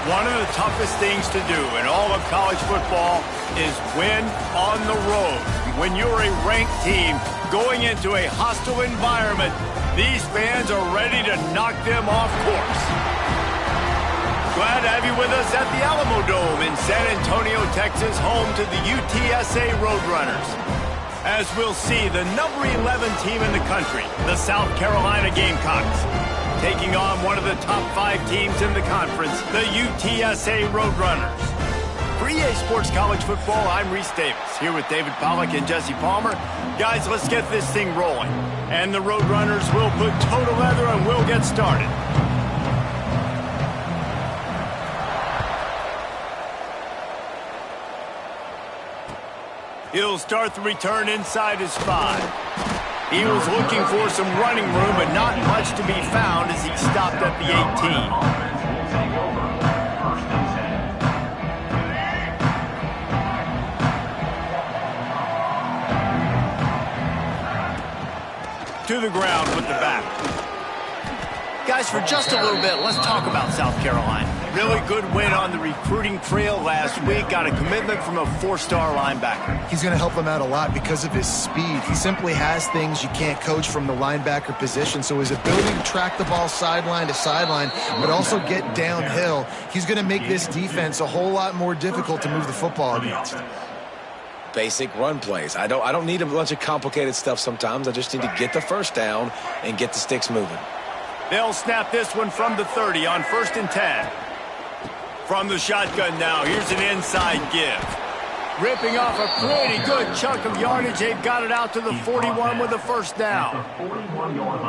One of the toughest things to do in all of college football is win on the road. When you're a ranked team going into a hostile environment, these fans are ready to knock them off course. Glad to have you with us at the Alamo Dome in San Antonio, Texas, home to the UTSA Roadrunners. As we'll see, the number 11 team in the country, the South Carolina Gamecocks, taking on one of the top 5 teams in the conference, the UTSA Roadrunners. For EA Sports College Football, I'm Reese Davis, here with David Pollack and Jesse Palmer. Guys, let's get this thing rolling. And the Roadrunners will put toe to leather and we'll get started. He'll start the return inside his 5. He was looking for some running room, but not much to be found as he stopped at the 18. To the ground with the back. Guys, for just a little bit, let's talk about South Carolina. Really good win on the recruiting trail last week. Got a commitment from a 4-star linebacker. He's going to help them out a lot because of his speed. He simply has things you can't coach from the linebacker position. So his ability to track the ball sideline to sideline, but also get downhill, he's going to make this defense a whole lot more difficult to move the football against. Basic run plays. I don't need a bunch of complicated stuff sometimes. I just need to get the first down and get the sticks moving. They'll snap this one from the 30 on 1st and 10. From the shotgun now, here's an inside give. Ripping off a pretty good chunk of yardage. They've got it out to the 41 with a first down.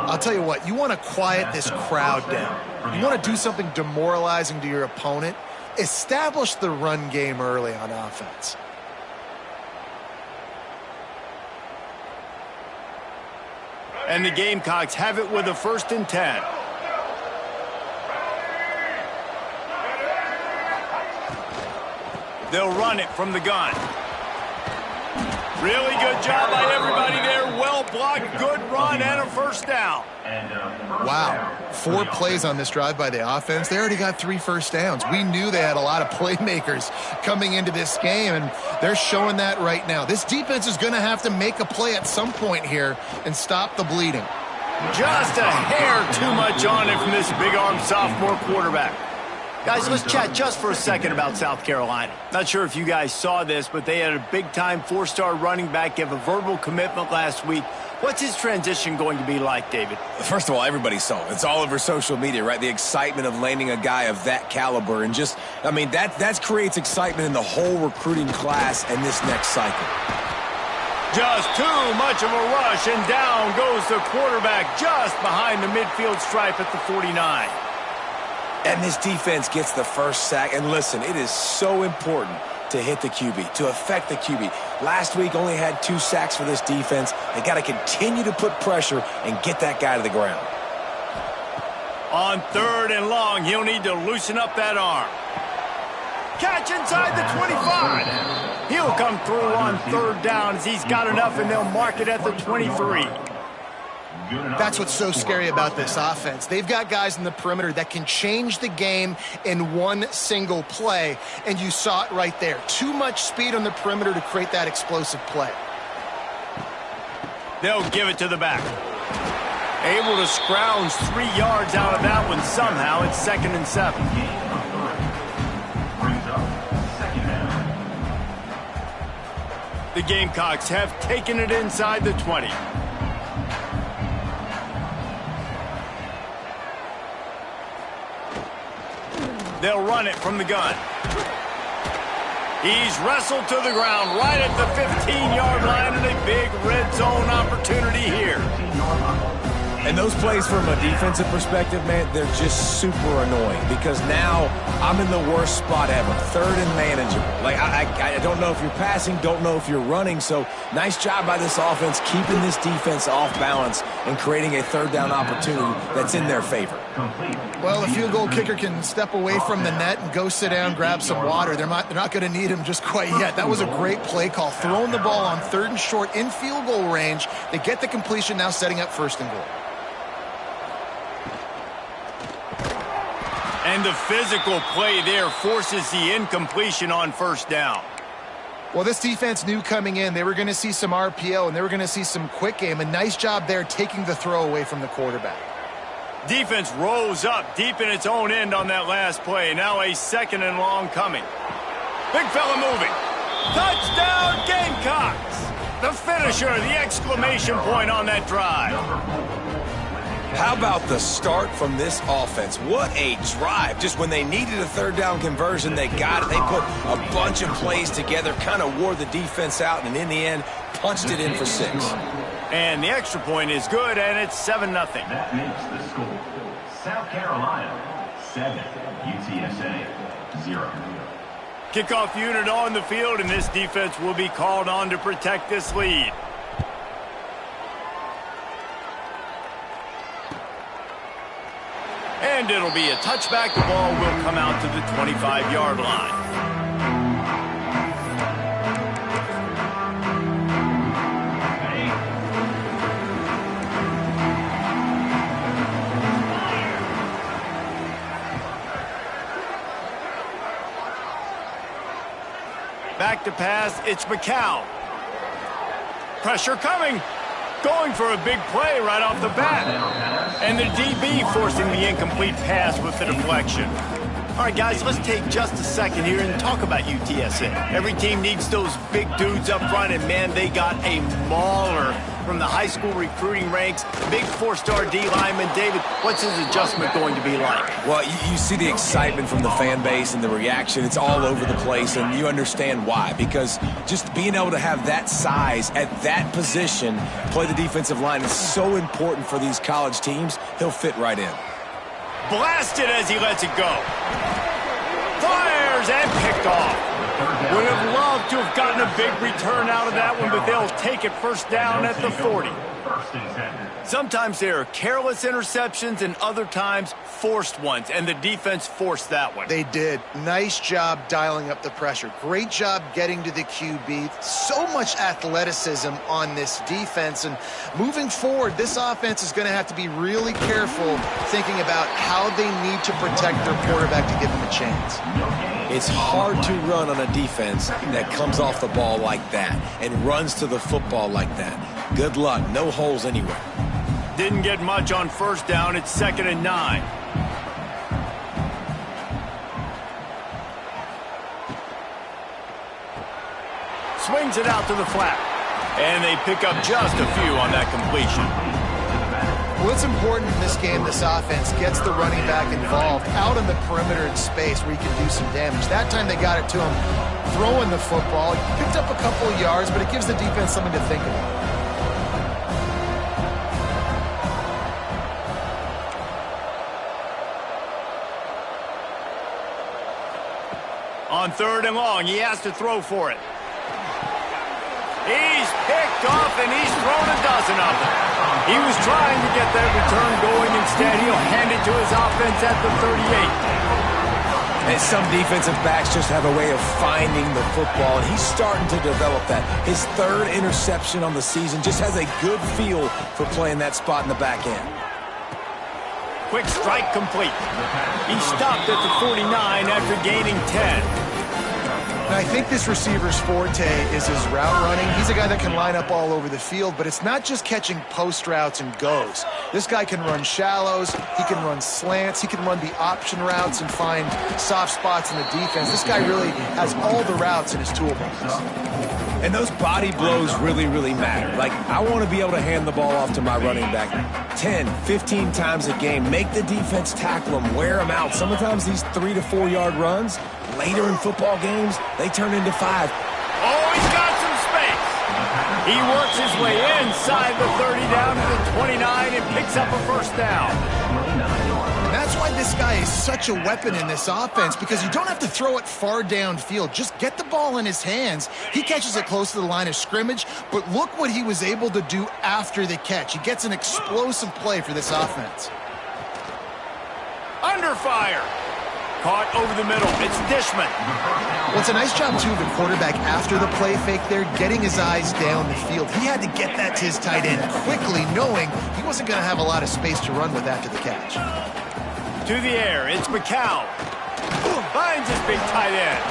I'll tell you what, you want to quiet this crowd down. You want to do something demoralizing to your opponent. Establish the run game early on offense. And the Gamecocks have it with a 1st and 10. They'll run it from the gun. Really good job by everybody there. Well blocked, good run, and a first down. Wow, 4 plays on this drive by the offense. They already got 3 first downs. We knew they had a lot of playmakers coming into this game, and they're showing that right now. This defense is going to have to make a play at some point here and stop the bleeding. Just a hair too much on it from this big-armed sophomore quarterback. Guys, let's chat just for a second about South Carolina. Not sure if you guys saw this, but they had a big-time 4-star running back give a verbal commitment last week. What's his transition going to be like, David? First of all, everybody saw it. It's all over social media, right? The excitement of landing a guy of that caliber. And just, I mean, that creates excitement in the whole recruiting class and this next cycle. Just too much of a rush, and down goes the quarterback just behind the midfield stripe at the 49. And this defense gets the first sack. And listen, it is so important to hit the QB, to affect the QB. Last week only had 2 sacks for this defense. They got to continue to put pressure and get that guy to the ground. On 3rd and long, he'll need to loosen up that arm. Catch inside the 25. He'll come through on 3rd down as he's got enough, and they'll mark it at the 23. That's what's so scary about this offense. They've got guys in the perimeter that can change the game in one single play, and you saw it right there. Too much speed on the perimeter to create that explosive play. They'll give it to the back. Able to scrounge 3 yards out of that one somehow. It's 2nd and 7. The Gamecocks have taken it inside the 20. They'll run it from the gun. He's wrestled to the ground right at the 15-yard line, and a big red zone opportunity here. And those plays from a defensive perspective, man, they're just super annoying because now I'm in the worst spot ever, 3rd and manageable. Like, I don't know if you're passing, don't know if you're running. So nice job by this offense keeping this defense off balance and creating a 3rd down opportunity that's in their favor. Well, a field goal kicker can step away from the net and go sit down, grab some water. They're not going to need him just quite yet. That was a great play call. Throwing the ball on 3rd and short in field goal range. They get the completion, now setting up 1st and goal. And the physical play there forces the incompletion on first down. Well, this defense knew coming in they were going to see some RPO and they were going to see some quick game. A nice job there taking the throw away from the quarterback. Defense rolls up deep in its own end on that last play. Now a 2nd and long coming. Big fella moving. Touchdown Gamecocks! The finisher, the exclamation point on that drive. How about the start from this offense? What a drive. Just when they needed a 3rd down conversion, they got it. They put a bunch of plays together, kind of wore the defense out, and in the end, punched it in for 6. And the extra point is good, and it's 7-0. That makes the score. South Carolina, 7. UTSA, 0. Kickoff unit on the field, and this defense will be called on to protect this lead. And it'll be a touchback. The ball will come out to the 25-yard line. Back to pass, it's McCown. Pressure coming. Going for a big play right off the bat. And the DB forcing the incomplete pass with the deflection. All right, guys, let's take just a second here and talk about UTSA. Every team needs those big dudes up front, and, man, they got a mauler from the high school recruiting ranks. Big 4-star D lineman. David, what's his adjustment going to be like? Well, you see the excitement from the fan base and the reaction. It's all over the place, and you understand why. Because just being able to have that size at that position, play the defensive line, is so important for these college teams. He'll fit right in. Blasted as he lets it go. Fires and picked off. Would have loved to have gotten a big return out of that one, but they'll take it 1st down at the 40. Sometimes there are careless interceptions and other times forced ones, and the defense forced that one. They did. Nice job dialing up the pressure. Great job getting to the QB. So much athleticism on this defense, and moving forward, this offense is going to have to be really careful thinking about how they need to protect their quarterback to give him a chance. It's hard to run on a defense that comes off the ball like that and runs to the football like that. Good luck. No holes anywhere. Didn't get much on 1st down. It's 2nd and 9. Swings it out to the flat. And they pick up just a few on that completion. Well, it's important in this game this offense gets the running back involved out in the perimeter in space where he can do some damage. That time they got it to him throwing the football. He picked up a couple of yards, but it gives the defense something to think about. On 3rd and long, he has to throw for it. He's picked off, and he's thrown a dozen of them. He was trying to get that return going. Instead, he'll hand it to his offense at the 38. And some defensive backs just have a way of finding the football, and he's starting to develop that. His 3rd interception on the season, just has a good feel for playing that spot in the back end. Quick strike complete. He stopped at the 49 after gaining 10. And I think this receiver's forte is his route running. He's a guy that can line up all over the field, but it's not just catching post routes and goes. This guy can run shallows, he can run slants, he can run the option routes and find soft spots in the defense. This guy really has all the routes in his toolbox. And those body blows really, really matter. Like, I want to be able to hand the ball off to my running back 10, 15 times a game. Make the defense tackle them, wear them out. Sometimes these 3 to 4 yard runs, later in football games, they turn into 5. Oh, he's got some space. He works his way inside the 30 down to the 29 and picks up a 1st down. That's why this guy is such a weapon in this offense, because you don't have to throw it far downfield. Just get the ball in his hands. He catches it close to the line of scrimmage, but look what he was able to do after the catch. He gets an explosive play for this offense. Under fire. Caught over the middle. It's Dishman. Well, it's a nice job, too, of the quarterback after the play fake there, getting his eyes down the field. He had to get that to his tight end quickly, knowing he wasn't going to have a lot of space to run with after the catch. To the air, it's McCown. Finds his big tight end.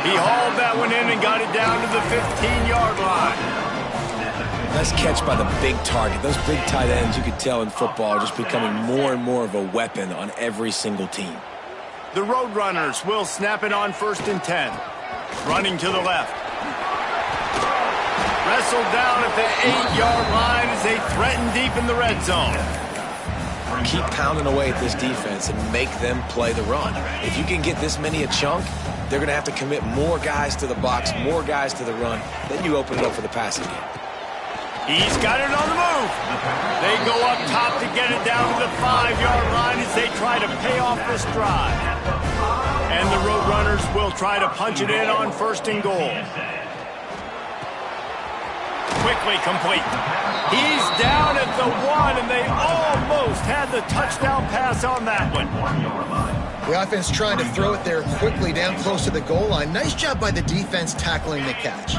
He hauled that one in and got it down to the 15-yard line. Nice catch by the big target. Those big tight ends, you could tell in football, are just becoming more and more of a weapon on every single team. The Roadrunners will snap it on 1st and 10. Running to the left. Wrestled down at the 8-yard line as they threaten deep in the red zone. Keep pounding away at this defense and make them play the run. If you can get this many a chunk, they're going to have to commit more guys to the box, more guys to the run. Then you open it up for the passing game. He's got it on the move. They go up top to get it down to the 5-yard line as they try to pay off this drive. And the Roadrunners will try to punch it in on 1st and goal. Quickly complete. He's down at the 1, and they almost had the touchdown pass on that one. The offense trying to throw it there quickly down close to the goal line. Nice job by the defense tackling the catch.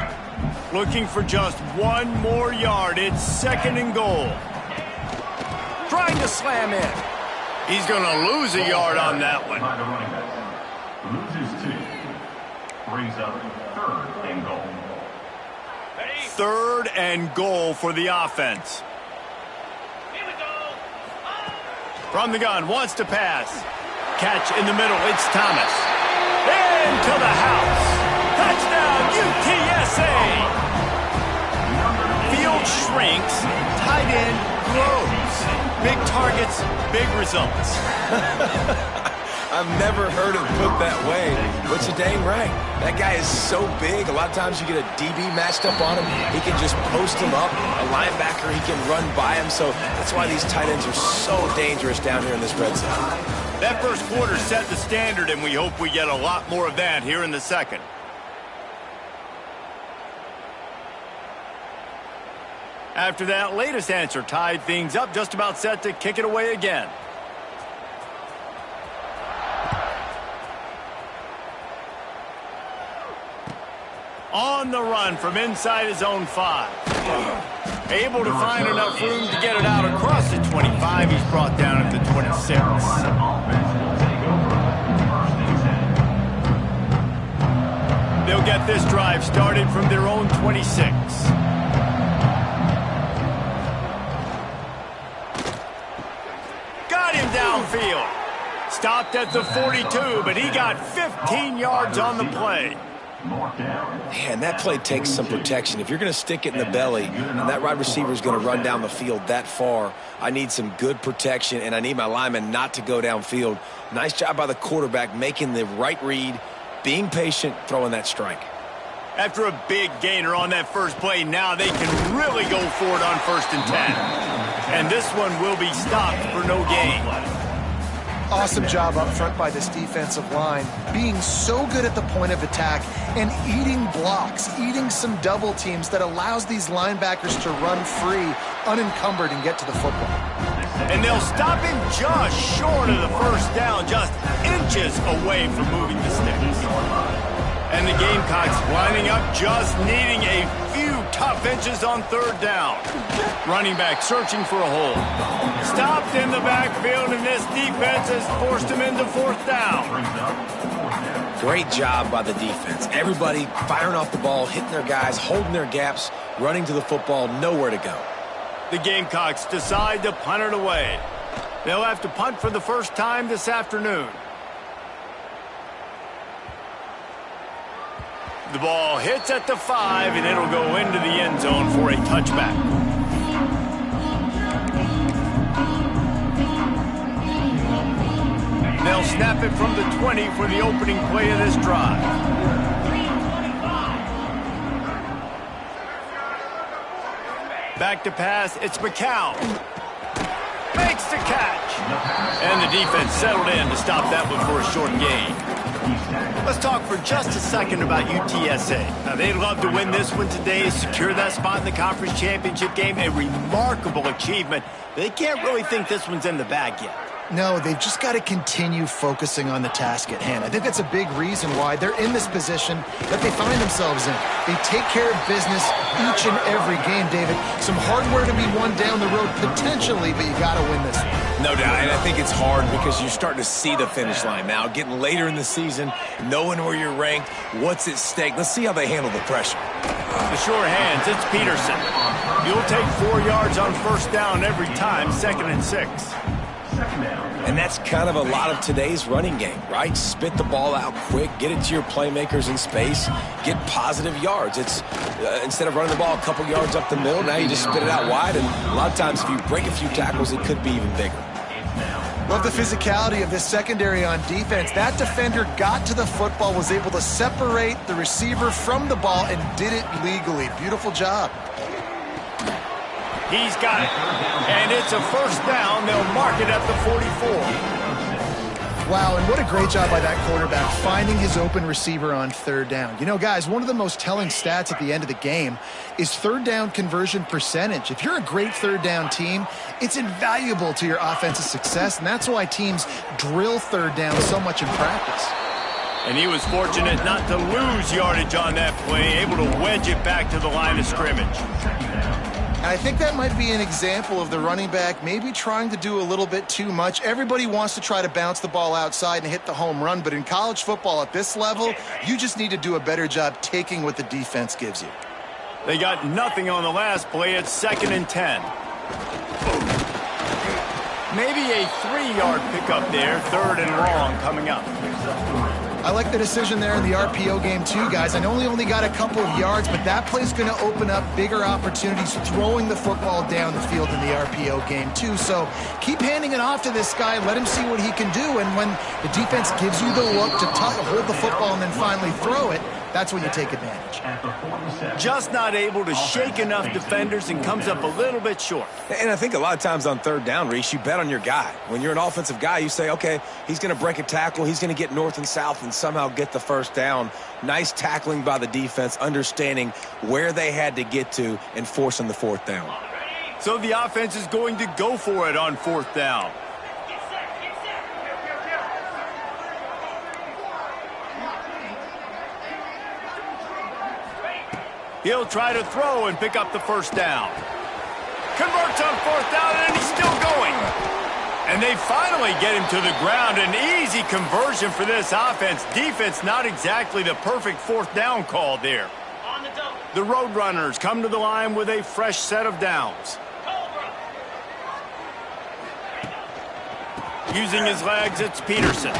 Looking for just 1 more yard. It's 2nd and goal. Trying to slam in. He's going to lose a yard on that one. Loses 2. Brings up 3rd and goal. 3rd and goal for the offense. From the gun, wants to pass. Catch in the middle, it's Thomas. Into the house. Touchdown, UTSA. Field shrinks, tight end grows. Big targets, big results. I've never heard it put that way, but you're dang right. That guy is so big. A lot of times you get a DB matched up on him. He can just post him up. A linebacker, he can run by him. So that's why these tight ends are so dangerous down here in this red zone. That first quarter set the standard, and we hope we get a lot more of that here in the second. After that latest answer tied things up, just about set to kick it away again. On the run from inside his own 5. Able to find enough room to get it out across the 25. He's brought down at the 26. They'll get this drive started from their own 26. Got him downfield. Stopped at the 42, but he got 15 yards on the play. Man, that play takes some protection. If you're going to stick it in the belly and that wide receiver is going to run down the field that far, I need some good protection, and I need my lineman not to go downfield. Nice job by the quarterback making the right read, being patient, throwing that strike. After a big gainer on that first play, now they can really go for it on 1st and 10. And this one will be stopped for no gain. Awesome job up front by this defensive line, being so good at the point of attack and eating blocks, eating some double teams that allows these linebackers to run free, unencumbered, and get to the football. And they'll stop him just short of the first down, just inches away from moving the sticks. And the Gamecocks lining up, just needing a few tough inches on 3rd down. Running back searching for a hole. Stopped in the backfield, and this defense has forced him into 4th down. Great job by the defense. Everybody firing off the ball, hitting their guys, holding their gaps, running to the football, nowhere to go. The Gamecocks decide to punt it away. They'll have to punt for the first time this afternoon. The ball hits at the 5, and it'll go into the end zone for a touchback. They'll snap it from the 20 for the opening play of this drive. Back to pass, it's McCown. Makes the catch. And the defense settled in to stop that one for a short gain. Let's talk for just a second about UTSA. Now, they'd love to win this one today, secure that spot in the conference championship game. A remarkable achievement. They can't really think this one's in the bag yet. No, they've just got to continue focusing on the task at hand. I think that's a big reason why they're in this position that they find themselves in. They take care of business each and every game, David. Some hardware to be won down the road potentially, but you got to win this one. No doubt, and I think it's hard because you're starting to see the finish line now. Getting later in the season, knowing where you're ranked, what's at stake. Let's see how they handle the pressure. The sure hands, it's Peterson. You'll take 4 yards on first down every time, 2nd and 6. And that's kind of a lot of today's running game, right? Spit the ball out quick, get it to your playmakers in space, get positive yards. It's instead of running the ball a couple yards up the middle, now you just spit it out wide, and a lot of times if you break a few tackles, it could be even bigger. Love the physicality of this secondary on defense. That defender got to the football, was able to separate the receiver from the ball, and did it legally. Beautiful job. He's got it. And it's a first down. They'll mark it at the 44. Wow, and what a great job by that quarterback finding his open receiver on 3rd down. You know, guys, one of the most telling stats at the end of the game is 3rd down conversion percentage. If you're a great 3rd down team, it's invaluable to your offensive success, and that's why teams drill 3rd down so much in practice. And he was fortunate not to lose yardage on that play, able to wedge it back to the line of scrimmage. I think that might be an example of the running back maybe trying to do a little bit too much. Everybody wants to try to bounce the ball outside and hit the home run, but in college football at this level, you just need to do a better job taking what the defense gives you. They got nothing on the last play. It's 2nd and 10. Maybe a 3-yard pickup there, 3rd and long coming up. I like the decision there in the RPO game too, guys. I know he only got a couple of yards, but that play's going to open up bigger opportunities throwing the football down the field in the RPO game too. So keep handing it off to this guy. Let him see what he can do. And when the defense gives you the look to hold the football and then finally throw it, that's when you take advantage. Just not able to shake enough defenders and comes up a little bit short. And I think a lot of times on 3rd down, Reese, you bet on your guy. When you're an offensive guy, you say, okay, he's going to break a tackle, he's going to get north and south and somehow get the first down. Nice tackling by the defense, understanding where they had to get to and forcing the 4th down. So the offense is going to go for it on 4th down. He'll try to throw and pick up the first down. Converts on 4th down, and he's still going. And they finally get him to the ground. An easy conversion for this offense. Defense not exactly the perfect 4th down call there. The Roadrunners come to the line with a fresh set of downs. Using his legs, it's Peterson.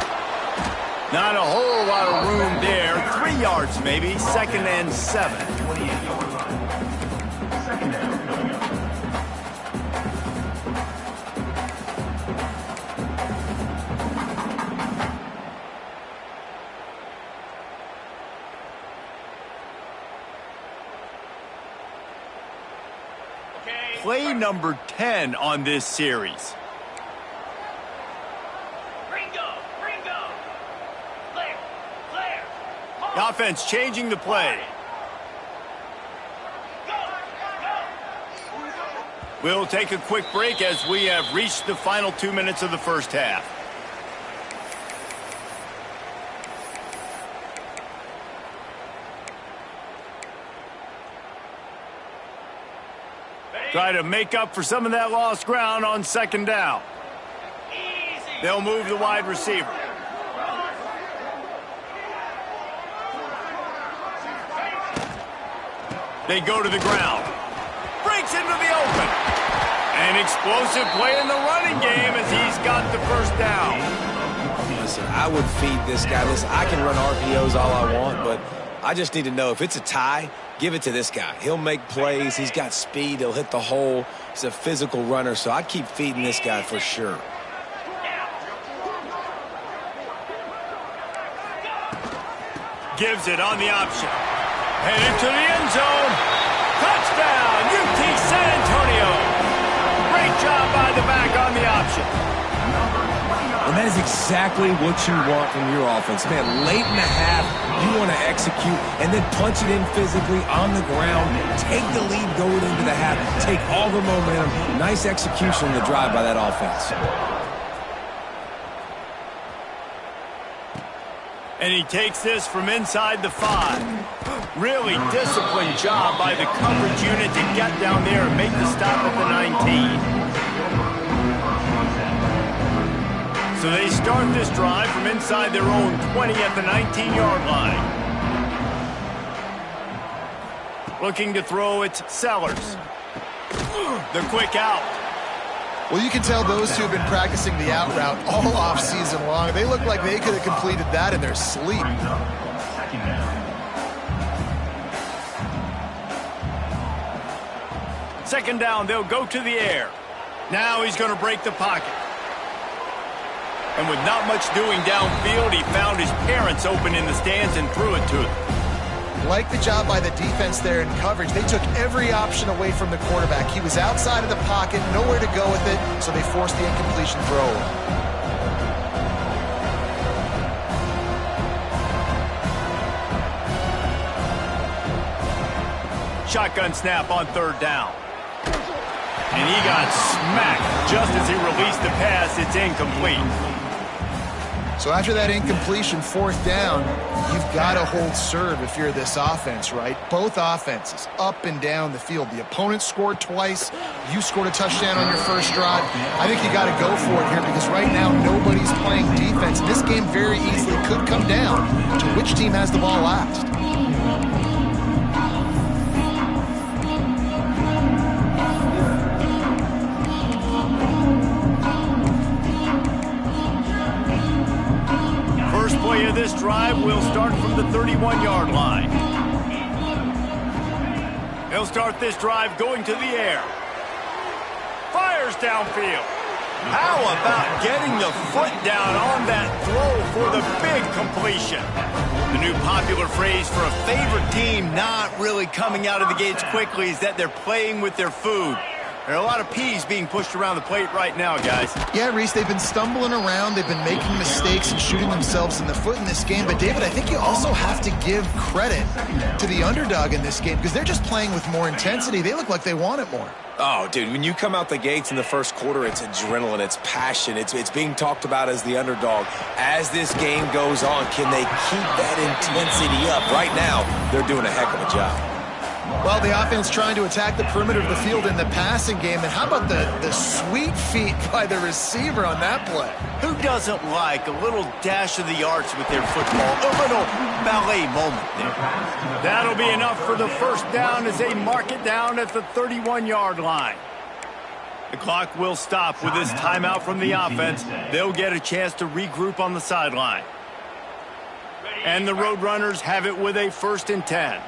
Not a whole lot of room there. 3 yards maybe. 2nd and 7. Play number 10 on this series. The offense changing the play. We'll take a quick break as we have reached the final 2 minutes of the first half. Try to make up for some of that lost ground on 2nd down. They'll move the wide receiver. They go to the ground. Breaks into the open. An explosive play in the running game as he's got the first down. Listen, I would feed this guy. Listen, I can run RPOs all I want, but I just need to know if it's a tie, give it to this guy. He'll make plays. He's got speed. He'll hit the hole. He's a physical runner, so I keep feeding this guy for sure. Gives it on the option. Headed to the end zone. Touchdown, UT San Antonio. Great job by the back on the option. And that is exactly what you want from your offense. Man, late in the half, you want to execute and then punch it in physically on the ground. Take the lead going into the half. Take all the momentum. Nice execution on the drive by that offense. And he takes this from inside the 5. Really disciplined job by the coverage unit to get down there and make the stop at the 19. So they start this drive from inside their own 20 at the 19-yard line. Looking to throw, it's Sellers. The quick out. Well, you can tell those two have been practicing the out route all off season long. They look like they could have completed that in their sleep. Second down, they'll go to the air. Now he's going to break the pocket. And with not much doing downfield, he found his parents open in the stands and threw it to them. Like the job by the defense there in coverage. They took every option away from the quarterback. He was outside of the pocket, nowhere to go with it, so they forced the incompletion throw. Shotgun snap on third down. And he got smacked just as he released the pass. It's incomplete. So after that incompletion, fourth down, you've got to hold serve if you're this offense, right? Both offenses up and down the field. The opponent scored twice. You scored a touchdown on your first drive. I think you got to go for it here because right now nobody's playing defense. This game very easily could come down to which team has the ball last. Play of this drive will start from the 31-yard line. They'll start this drive going to the air. Fires downfield. How about getting the foot down on that throw for the big completion? The new popular phrase for a favorite team not really coming out of the gates quickly is that they're playing with their food. There are a lot of peas being pushed around the plate right now, guys. Yeah, Reese, they've been stumbling around. They've been making mistakes and shooting themselves in the foot in this game. But, David, I think you also have to give credit to the underdog in this game because they're just playing with more intensity. They look like they want it more. Oh, dude, when you come out the gates in the first quarter, it's adrenaline, it's passion, it's being talked about as the underdog. As this game goes on, can they keep that intensity up? Right now, they're doing a heck of a job. Well, the offense trying to attack the perimeter of the field in the passing game. And how about the sweet feet by the receiver on that play? Who doesn't like a little dash of the arts with their football? A little ballet moment there. That'll be enough for the first down as they mark it down at the 31-yard line. The clock will stop with this timeout from the offense. They'll get a chance to regroup on the sideline. And the Roadrunners have it with a 1st and 10.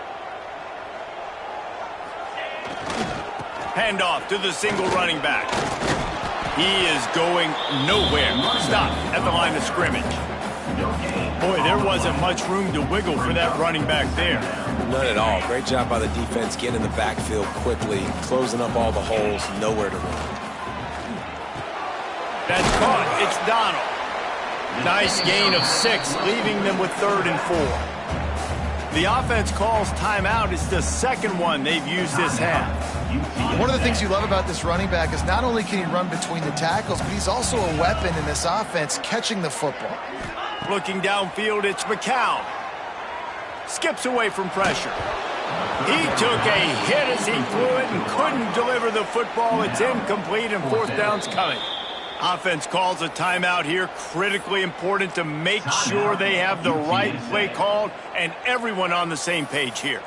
Handoff to the single running back. He is going nowhere. Stop at the line of scrimmage. Boy, there wasn't much room to wiggle for that running back there. None at all. Great job by the defense getting in the backfield quickly, closing up all the holes, nowhere to run. That's caught. It's Donald. Nice gain of 6, leaving them with 3rd and 4. The offense calls timeout. It's the second one they've used this half. One of the things you love about this running back is not only can he run between the tackles, but he's also a weapon in this offense catching the football. Looking downfield, it's McCown. Skips away from pressure. He took a hit as he threw it and couldn't deliver the football. It's incomplete and 4th down's coming. Offense calls a timeout here. Critically important to make sure they have the right play called and everyone on the same page here.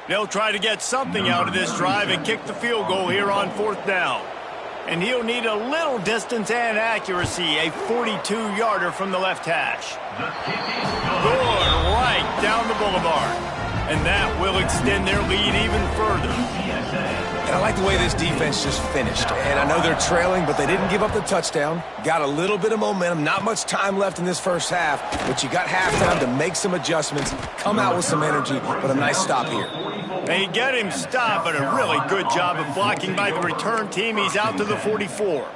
They'll try to get something out of this drive and kick the field goal here on 4th down. And he'll need a little distance and accuracy, a 42-yarder from the left hash. Good, right down the boulevard. And that will extend their lead even further. And I like the way this defense just finished. And I know they're trailing, but they didn't give up the touchdown. Got a little bit of momentum. Not much time left in this first half, but you got halftime to make some adjustments, come out with some energy, but a nice stop here. They get him stopped, but a really good job of blocking by the return team. He's out to the 44.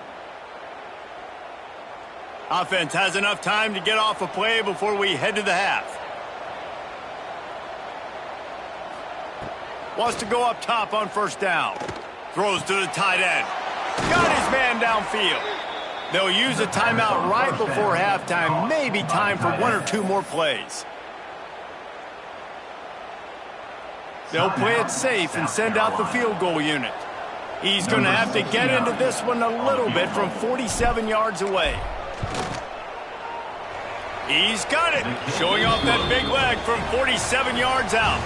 Offense has enough time to get off a play before we head to the half. Wants to go up top on 1st down. Throws to the tight end. Got his man downfield. They'll use a timeout right before halftime. Maybe time for 1 or 2 more plays. They'll play it safe and send out the field goal unit. He's going to have to get into this one a little bit from 47 yards away. He's got it. Showing off that big leg from 47 yards out.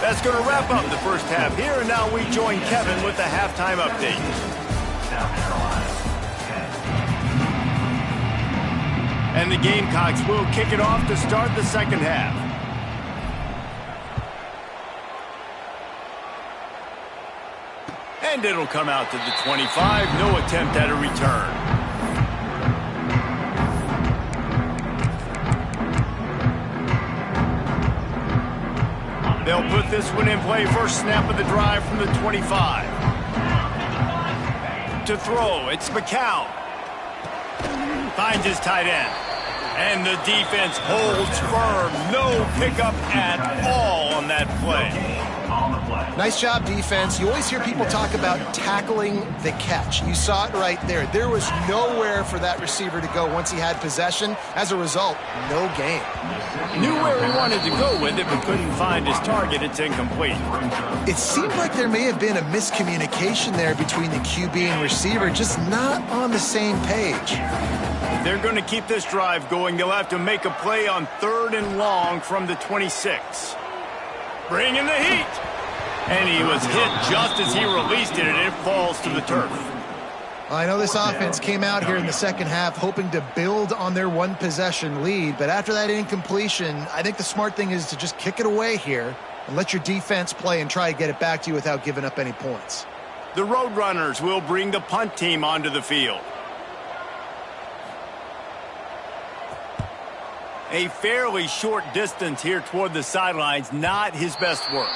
That's going to wrap up the first half here, and now we join Kevin with the halftime update. And the Gamecocks will kick it off to start the second half. And it'll come out to the 25. No attempt at a return. They'll put this one in play. First snap of the drive from the 25. To throw, it's McCown. Finds his tight end. And the defense holds firm. No pickup at all on that play. Nice job, defense. You always hear people talk about tackling the catch. You saw it right there. There was nowhere for that receiver to go once he had possession. As a result, no gain. Knew where he wanted to go with it, but couldn't find his target. It's incomplete. It seemed like there may have been a miscommunication there between the QB and receiver, just not on the same page. They're going to keep this drive going. They'll have to make a play on 3rd and long from the 26. Bring in the heat. And he was hit just as he released it, and it falls to the turf. I know this offense came out here in the second half hoping to build on their one-possession lead, but after that incompletion, I think the smart thing is to just kick it away here and let your defense play and try to get it back to you without giving up any points. The Roadrunners will bring the punt team onto the field. A fairly short distance here toward the sidelines, not his best work.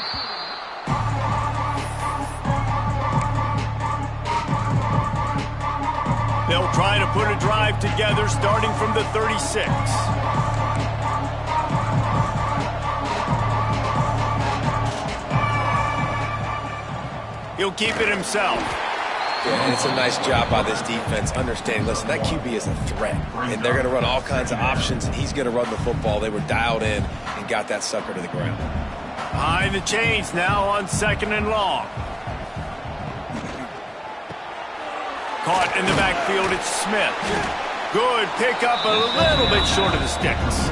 They'll try to put a drive together starting from the 36. He'll keep it himself. Yeah, and it's a nice job by this defense understanding, listen, that QB is a threat, and they're going to run all kinds of options, and he's going to run the football. They were dialed in and got that sucker to the ground. Behind the chains now on 2nd and long. Caught in the backfield, it's Smith. Good pickup, a little bit short of the sticks.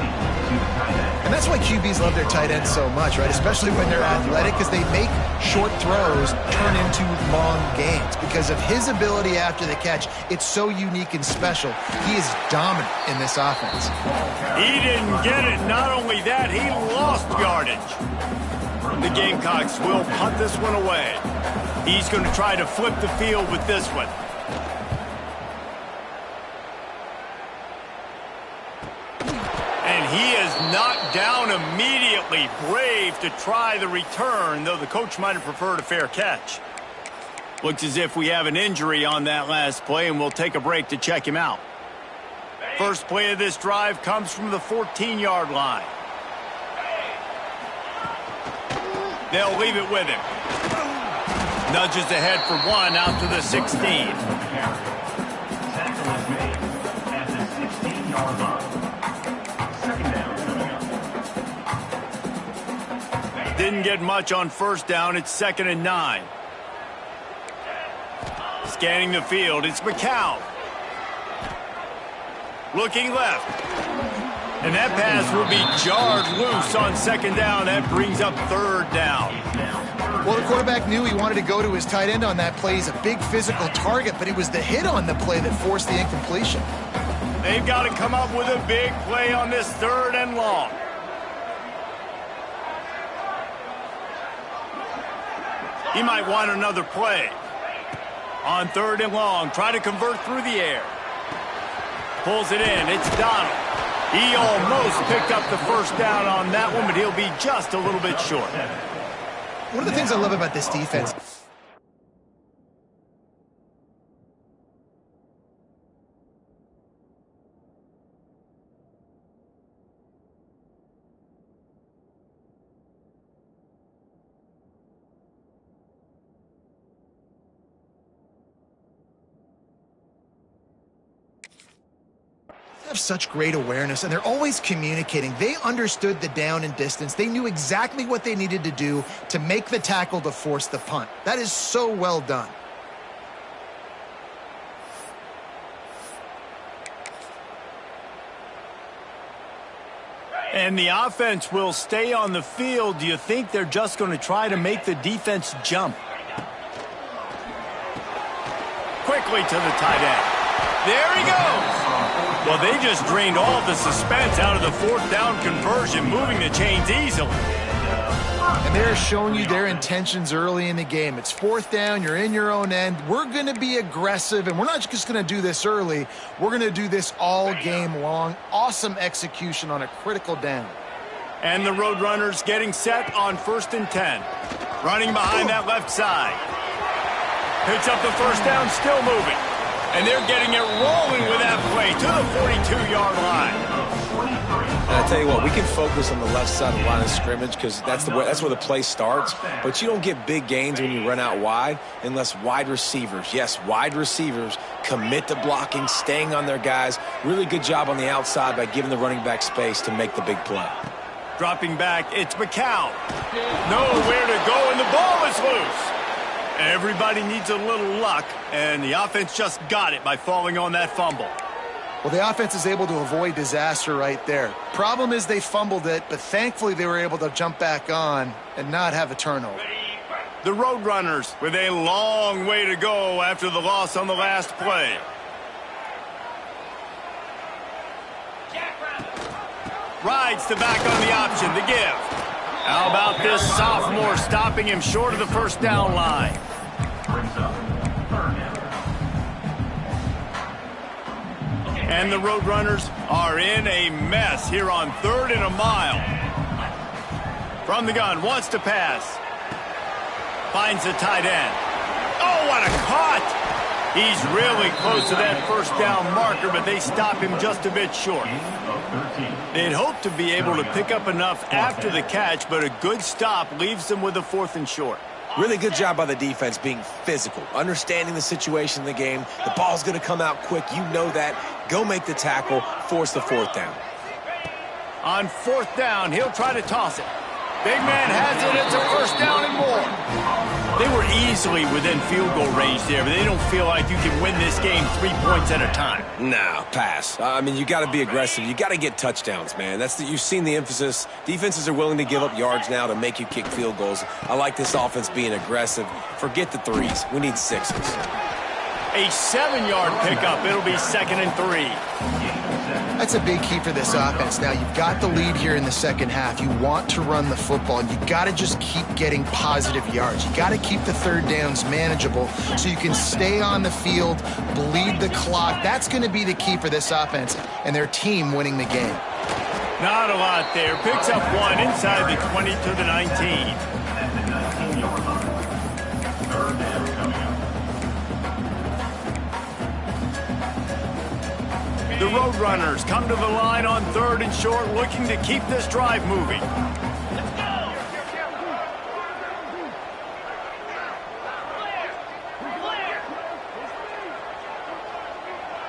And that's why QBs love their tight ends so much, right? Especially when they're athletic, because they make short throws turn into long gains. Because of his ability after the catch, it's so unique and special. He is dominant in this offense. He didn't get it. Not only that, he lost yardage. The Gamecocks will punt this one away. He's going to try to flip the field with this one. He is knocked down immediately. Brave to try the return, though the coach might have preferred a fair catch. Looks as if we have an injury on that last play, and we'll take a break to check him out. First play of this drive comes from the 14-yard line. They'll leave it with him. Nudges ahead for 1 out to the 16. Tackle is made at the 16-yard line. Didn't get much on first down. It's 2nd and 9. Scanning the field, it's McCown. Looking left. And that pass will be jarred loose on 2nd down. That brings up 3rd down. Well, the quarterback knew he wanted to go to his tight end on that play. He's a big physical target, but it was the hit on the play that forced the incompletion. They've got to come up with a big play on this 3rd and long. He might want another play. On 3rd and long, try to convert through the air. Pulls it in, it's Donald. He almost picked up the first down on that one, but he'll be just a little bit short. One of the things I love about this defense have such great awareness, and they're always communicating. They understood the down and distance. They knew exactly what they needed to do to make the tackle to force the punt. That is so well done. And the offense will stay on the field. Do you think they're just going to try to make the defense jump? Quickly to the tight end. There he goes. Well, they just drained all the suspense out of the fourth down conversion, moving the chains easily. And they're showing you their intentions early in the game. It's fourth down. You're in your own end. We're going to be aggressive, and we're not just going to do this early. We're going to do this all game long. Awesome execution on a critical down. And the Roadrunners getting set on 1st and 10. Running behind that left side. Picks up the first down, still moving. And they're getting it rolling with that play to the 42-yard line. And I tell you what, we can focus on the left side of the line of scrimmage because that's where the play starts. But you don't get big gains when you run out wide unless wide receivers, yes, wide receivers, commit to blocking, staying on their guys. Really good job on the outside by giving the running back space to make the big play. Dropping back, it's McCown. Nowhere to go, and the ball is loose. Everybody needs a little luck, and the offense just got it by falling on that fumble. Well, the offense is able to avoid disaster right there. Problem is they fumbled it, but thankfully they were able to jump back on and not have a turnover. The Roadrunners with a long way to go after the loss on the last play. Rides to back on the option to give. How about this sophomore stopping him short of the first down line? And the Roadrunners are in a mess here on 3rd and a mile. From the gun, wants to pass. Finds the tight end. Oh, what a cut! He's really close to that first down marker, but they stop him just a bit short. They'd hope to be able to pick up enough after the catch, but a good stop leaves them with a 4th and short. Really good job by the defense being physical, understanding the situation in the game. The ball's going to come out quick. You know that. Go make the tackle, force the 4th down. On 4th down, he'll try to toss it. Big man has it. It's a first down and more. They were easily within field goal range there, but they don't feel like you can win this game 3 points at a time. No, pass. I mean, you got to be aggressive. You got to get touchdowns, man. You've seen the emphasis. Defenses are willing to give up yards now to make you kick field goals. I like this offense being aggressive. Forget the 3s. We need 6s. A 7-yard pickup. It'll be 2nd and 3. That's a big key for this offense. Now, you've got the lead here in the second half. You want to run the football, and you got to just keep getting positive yards. You got to keep the 3rd downs manageable so you can stay on the field, bleed the clock. That's going to be the key for this offense and their team winning the game. Not a lot there. Picks up 1 inside the 20 to the 19. The Roadrunners come to the line on 3rd and short, looking to keep this drive moving.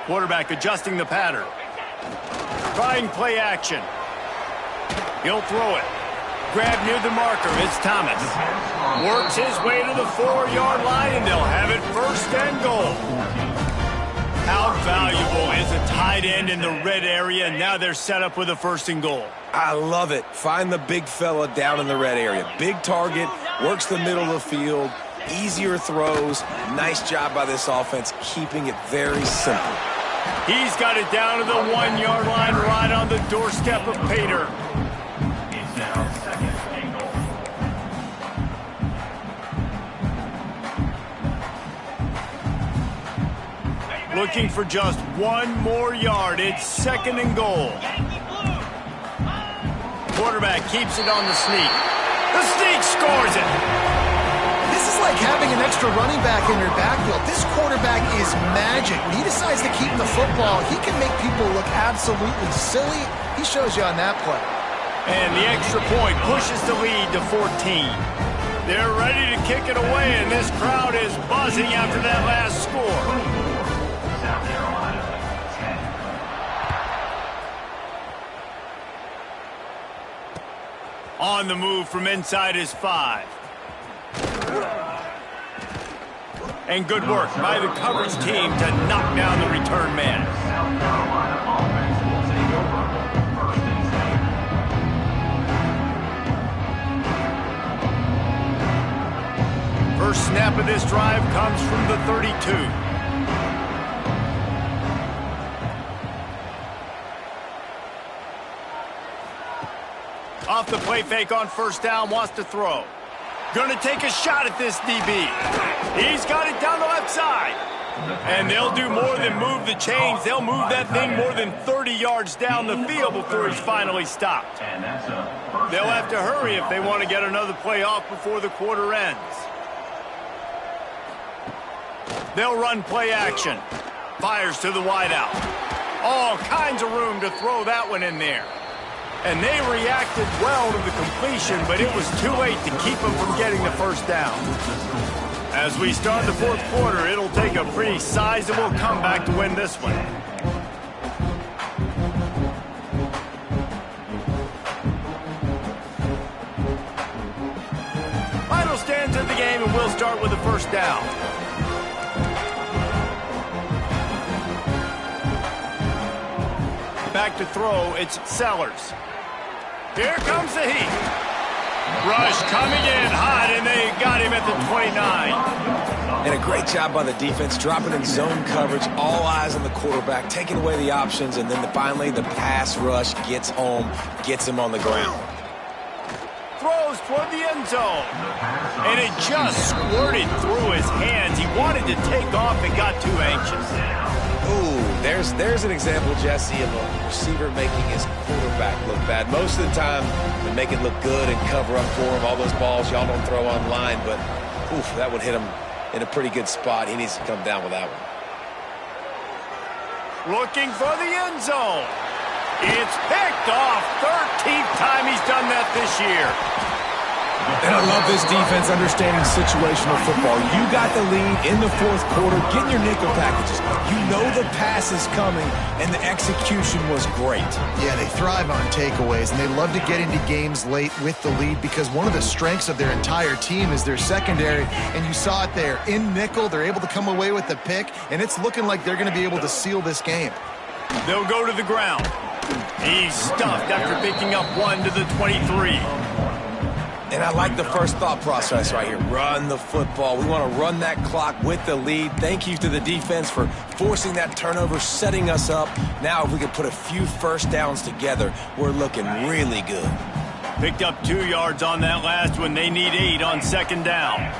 Quarterback adjusting the pattern. Trying play action. He'll throw it. Grab near the marker. It's Thomas. Works his way to the 4-yard line, and they'll have it 1st and goal. How valuable is a tight end in the red area? Now they're set up with a 1st and goal. I love it. Find the big fella down in the red area. Big target, works the middle of the field, easier throws. Nice job by this offense, keeping it very simple. He's got it down to the 1-yard line, right on the doorstep of Pater. It's now 2nd and goal. Looking for just 1 more yard. It's 2nd and goal. Quarterback keeps it on the sneak. The sneak scores it. This is like having an extra running back in your backfield. This quarterback is magic. When he decides to keep the football, he can make people look absolutely silly. He shows you on that play. And the extra point pushes the lead to 14. They're ready to kick it away, and this crowd is buzzing after that last score. On the move from inside his 5. And good work by the coverage team to knock down the return man. South Carolina offense will take over. First and 10. First snap of this drive comes from the 32. Off the play fake on first down, wants to throw. Going to take a shot at this DB. He's got it down the left side. And they'll do more than move the chains. They'll move that thing more than 30 yards down the field before he's finally stopped. They'll have to hurry if they want to get another play off before the quarter ends. They'll run play action. Fires to the wideout. All kinds of room to throw that one in there. And they reacted well to the completion, but it was too late to keep them from getting the first down. As we start the fourth quarter, it'll take a pretty sizable comeback to win this one. Final stands of the game, and we'll start with the first down. Back to throw, it's Sellers. Here comes the heat. Rush coming in hot, and they got him at the 29. And a great job by the defense, dropping in zone coverage, all eyes on the quarterback, taking away the options, and then finally the pass rush gets home, gets him on the ground. Throws toward the end zone. And it just squirted through his hands. He wanted to take off and got too anxious. Ooh, there's an example, Jesse, of a receiver making his quarterback look bad. Most of the time, they make it look good and cover up for him. All those balls y'all don't throw online, but oof, that would hit him in a pretty good spot. He needs to come down with that one. Looking for the end zone. It's picked off. 13th time he's done that this year. And I love this defense understanding situational football. You got the lead in the fourth quarter, getting your nickel packages. You know the pass is coming, and the execution was great. Yeah, they thrive on takeaways, and they love to get into games late with the lead because one of the strengths of their entire team is their secondary, and you saw it there. In nickel, they're able to come away with the pick, and it's looking like they're going to be able to seal this game. They'll go to the ground. He's stuffed after picking up one to the 23. And I like the first thought process right here. Run the football. We want to run that clock with the lead. Thank you to the defense for forcing that turnover, setting us up. Now if we can put a few first downs together, we're looking really good. Picked up 2 yards on that last one. They need 8 on second down.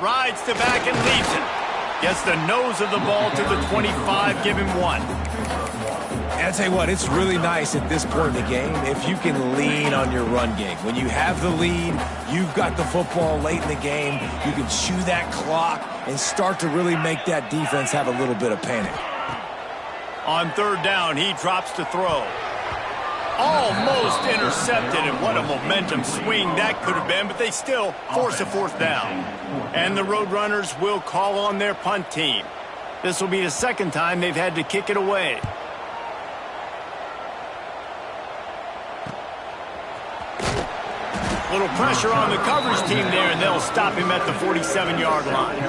Rides to back and leaves it. Gets the nose of the ball to the 25. Give him 1. And I tell you what, it's really nice at this point in the game if you can lean on your run game. When you have the lead, you've got the football late in the game, you can chew that clock and start to really make that defense have a little bit of panic. On third down, he drops to throw. Almost intercepted, and what a momentum swing that could have been, but they still force a fourth down. And the Roadrunners will call on their punt team. This will be the second time they've had to kick it away. Little pressure on the coverage team there, and they'll stop him at the 47-yard line.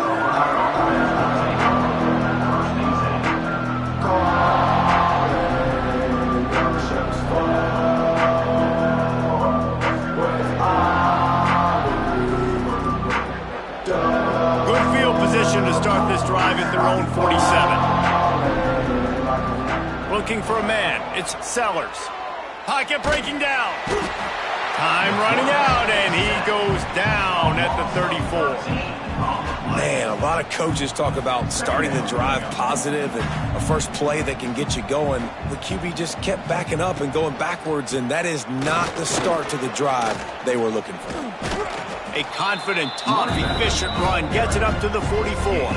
Good field position to start this drive at their own 47. Looking for a man. It's Sellers. Pocket breaking down. Time running out, and he goes down at the 34. Man, a lot of coaches talk about starting the drive positive and a first play that can get you going. The QB just kept backing up and going backwards, and that is not the start to the drive they were looking for. A confident, tough, efficient run gets it up to the 44.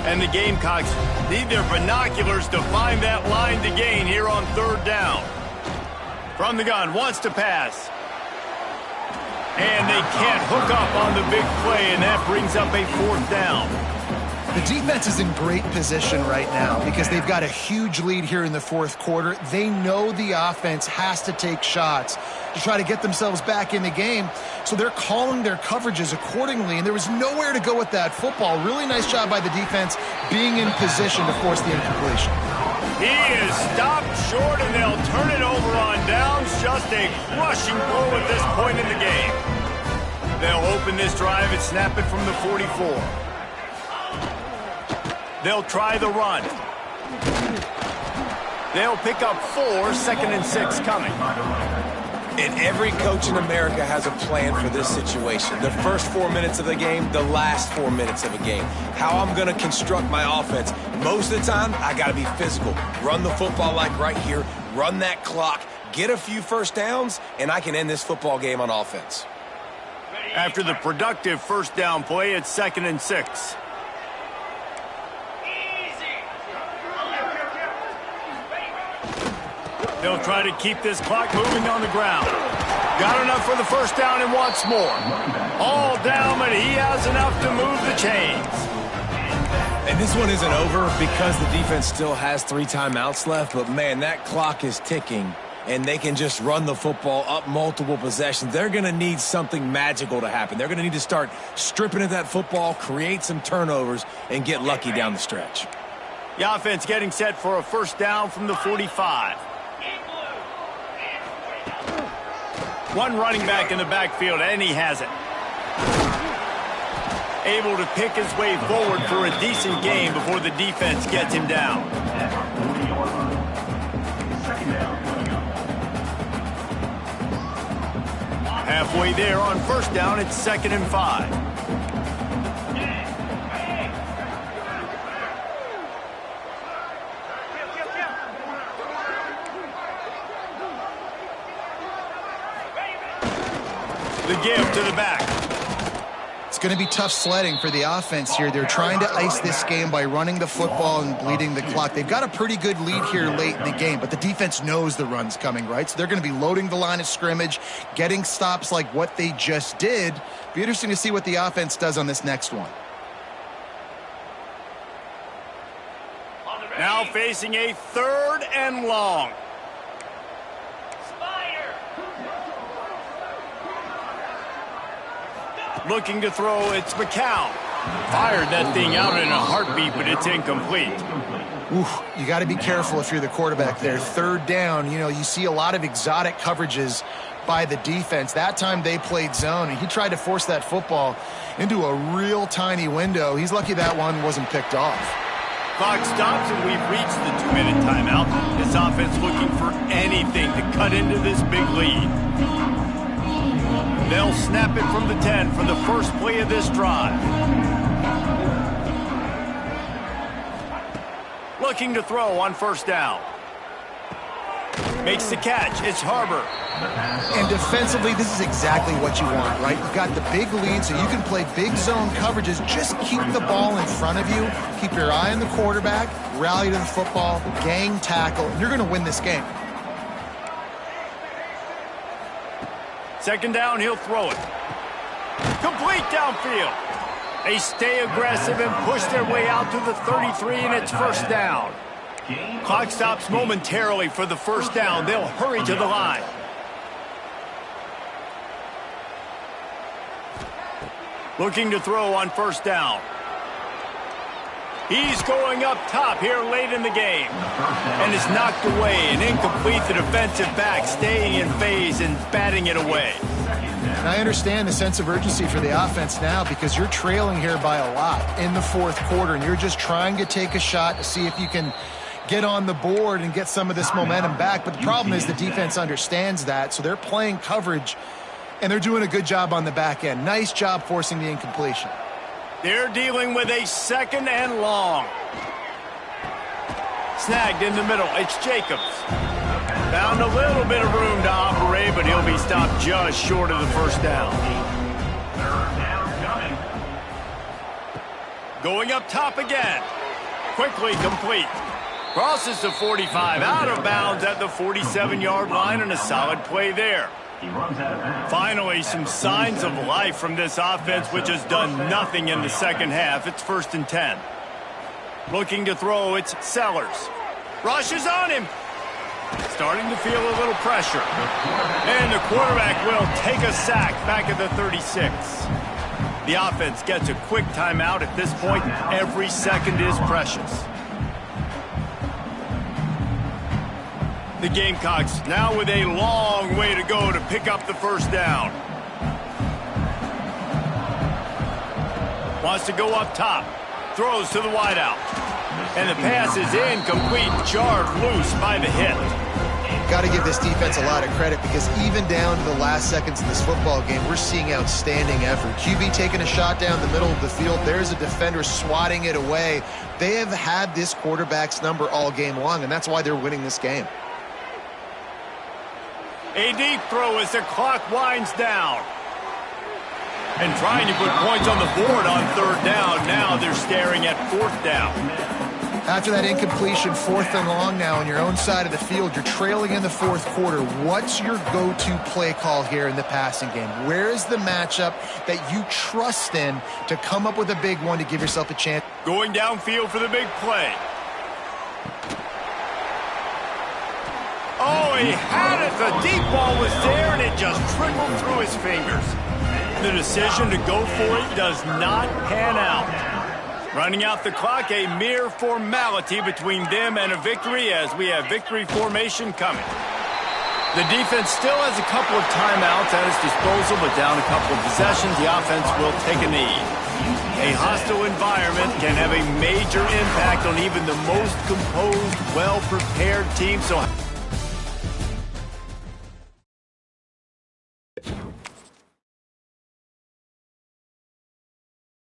And the Gamecocks need their binoculars to find that line to gain here on third down. From the gun, wants to pass. And they can't hook up on the big play, and that brings up a fourth down. The defense is in great position right now because they've got a huge lead here in the fourth quarter. They know the offense has to take shots to try to get themselves back in the game, so they're calling their coverages accordingly, and there was nowhere to go with that football. Really nice job by the defense being in position to force the incompletion. He is stopped short, and they'll turn it over on downs. Just a crushing blow at this point in the game. They'll open this drive and snap it from the 44. They'll try the run. They'll pick up 4, 2nd and 6 coming. And every coach in America has a plan for this situation. The first 4 minutes of the game, the last 4 minutes of a game. How I'm going to construct my offense. Most of the time, I got to be physical. Run the football like right here. Run that clock. Get a few first downs, and I can end this football game on offense. After the productive first down play, it's 2nd and 6. They'll try to keep this clock moving on the ground. Got enough for the first down and wants more. All down, but he has enough to move the chains. And this one isn't over because the defense still has 3 timeouts left, but man, that clock is ticking, and they can just run the football up multiple possessions. They're going to need something magical to happen. They're going to need to start stripping at that football, create some turnovers, and get lucky down the stretch. The offense getting set for a first down from the 45. One running back in the backfield, and he has it. Able to pick his way forward for a decent gain before the defense gets him down. Halfway there on first down, it's 2nd and 5. The give to the back. It's going to be tough sledding for the offense here. They're trying to ice this game by running the football and bleeding the clock. They've got a pretty good lead here late in the game, but the defense knows the run's coming, right? So they're going to be loading the line of scrimmage, getting stops like what they just did. Be interesting to see what the offense does on this next one. Now facing a 3rd and long. Looking to throw, it's McCown. Fired that thing out in a heartbeat, but it's incomplete. Oof, you got to be careful if you're the quarterback there. 3rd down, you know, you see a lot of exotic coverages by the defense. That time they played zone, and he tried to force that football into a real tiny window. He's lucky that one wasn't picked off. Clock stops, and we've reached the 2-minute timeout. This offense looking for anything to cut into this big lead. They'll snap it from the 10 for the first play of this drive. Looking to throw on first down. Makes the catch. It's Harbor. And defensively, this is exactly what you want, right? You've got the big lead, so you can play big zone coverages. Just keep the ball in front of you. Keep your eye on the quarterback. Rally to the football. Gang tackle. You're going to win this game. 2nd down, he'll throw it. Complete downfield. They stay aggressive and push their way out to the 33, and it's first down. Clock stops momentarily for the first down. They'll hurry to the line. Looking to throw on first down. He's going up top here late in the game. And is knocked away and incomplete. The defensive back staying in phase and batting it away. And I understand the sense of urgency for the offense now because you're trailing here by a lot in the fourth quarter, and you're just trying to take a shot to see if you can get on the board and get some of this momentum back. But the problem is the defense understands that, so they're playing coverage, and they're doing a good job on the back end. Nice job forcing the incompletion. They're dealing with a 2nd and long. Snagged in the middle. It's Jacobs. Found a little bit of room to operate, but he'll be stopped just short of the first down. 3rd down coming. Going up top again. Quickly complete. Crosses the 45, out of bounds at the 47-yard line, and a solid play there. He runs out of bounds. Finally, some signs of life from this offense, which has done nothing in the second half. It's 1st and 10. Looking to throw, it's Sellers. Rushes on him. Starting to feel a little pressure. And the quarterback will take a sack back at the 36. The offense gets a quick timeout at this point. Every second is precious. The Gamecocks now with a long way to go to pick up the first down. Wants to go up top. Throws to the wideout. And the pass is incomplete, jarred loose by the hit. Got to give this defense a lot of credit because even down to the last seconds of this football game, we're seeing outstanding effort. QB taking a shot down the middle of the field. There's a defender swatting it away. They have had this quarterback's number all game long, and that's why they're winning this game. A deep throw as the clock winds down. And trying to put points on the board on third down. Now they're staring at fourth down. After that incompletion, fourth and long now on your own side of the field, you're trailing in the fourth quarter. What's your go-to play call here in the passing game? Where is the matchup that you trust in to come up with a big one to give yourself a chance? Going downfield for the big play. Oh, he had it. The deep ball was there, and it just trickled through his fingers. The decision to go for it does not pan out. Running out the clock, a mere formality between them and a victory as we have victory formation coming. The defense still has a couple of timeouts at its disposal, but down a couple of possessions, the offense will take a knee. A hostile environment can have a major impact on even the most composed, well-prepared team. So